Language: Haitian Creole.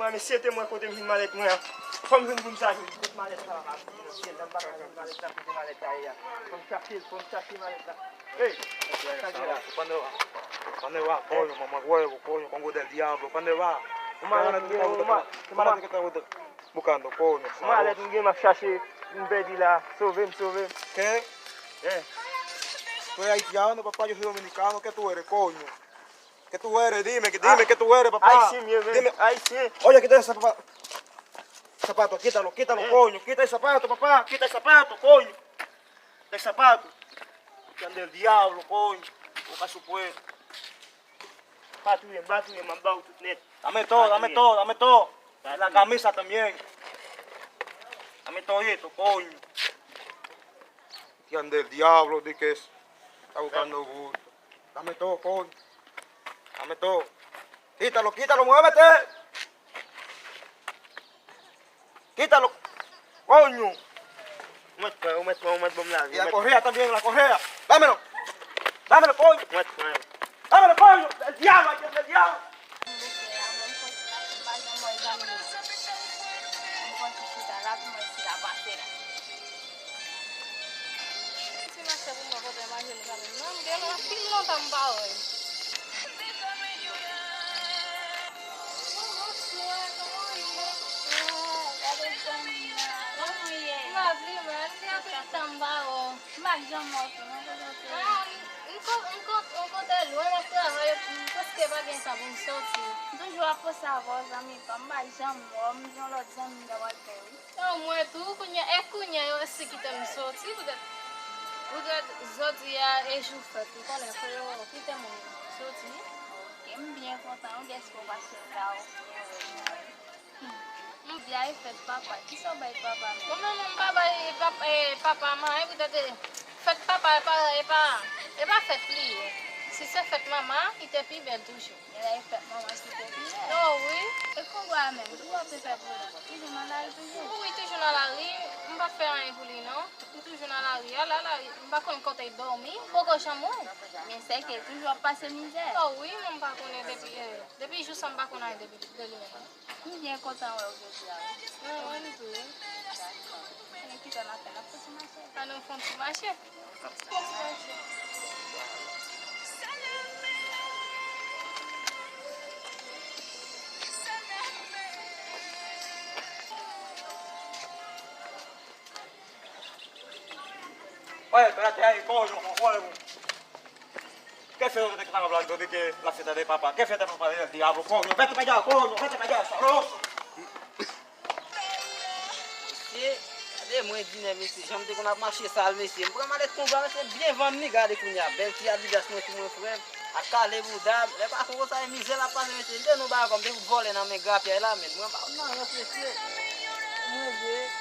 Moi, mais c'était moi côté une mallette, moi. Comme je ne sais cette mallette là, c'est la barre de mallette là, c'est mallette là. Comme chercher mallette là. Hey, Quando va, coño, mamá huevo, coño, Congo del diablo, ¿cuándo va? ¿Qué está buscando, coño? mallette ninguém m'a cherché une bête là, sauver. ¿Qué? Tú eres haitiano, papá, yo soy dominicano, ¿qué tú eres, coño? ¿Qué tú eres? Dime ¿qué tú eres, papá? Ahí sí, mieux, Dime. ahí sí. Oye, quita ese zapato, quítalo, coño, quita el zapato, papá, quita el zapato, coño. El zapato. Que ande el diablo, coño. Busca su puesto. Batouille, m'embauche tout net. Dame todo. La camisa también. Dame todito, coño. Que ande el diablo, di que es. Está buscando gusto. Dame todo, coño. Dame todo. Quítalo, muévete. Quítalo, coño. On met là. Y la correa también, la correa. Dámelo, coño. Ouais. Dámelo, coño. El diablo. Não, mãe, tu conhece eu sei que tem sorte, porque zodia é justa, tu conhece eu que tem sorte. Quem bien content, qu'est-ce qu'on va se faire? Dia e fait papa, qui sont bête papa? Como não papa, mãe, peut-être fait papa é pas fait lui. Si c'est fait maman, il te plus belle toujours. Elle a fait maman, c'est fait bien. Non, oui. Et qu'on voit même, tu vas faire pour le coup. Il demande à toujours. Oui, toujours dans la rue, on va faire un pour lui, non? Toujours dans la rue, là, on va quand il dormir, faut que je Mais c'est qu'elle toujours passe misère. Oh oui, on va connaître depuis juste on va connaître depuis de lui. Qui bien content aujourd'hui? Non, on peut. Et qui t'en a fait la petite marché? On nous font tout marcher. Oye, espérate ahí, coño, huevo. ¿Qué feo que te están hablando de que la fiesta de papá? ¿Qué fiesta de papá del diablo, coño? Vete para allá, coño, sabroso. Allez, moi, je dis, monsieur, j'aime qu'on a marché ça, monsieur. Je vais aller comprendre, c'est bien vendu, regardez qu'on y a. Belle qui a dit, c'est mon frère. À Calais, vous dame, les pas qu'on ça, misère la passe, monsieur. Nous, nous, comme des vous voler dans mes gars, puis là, mais moi, non, monsieur, moi, je.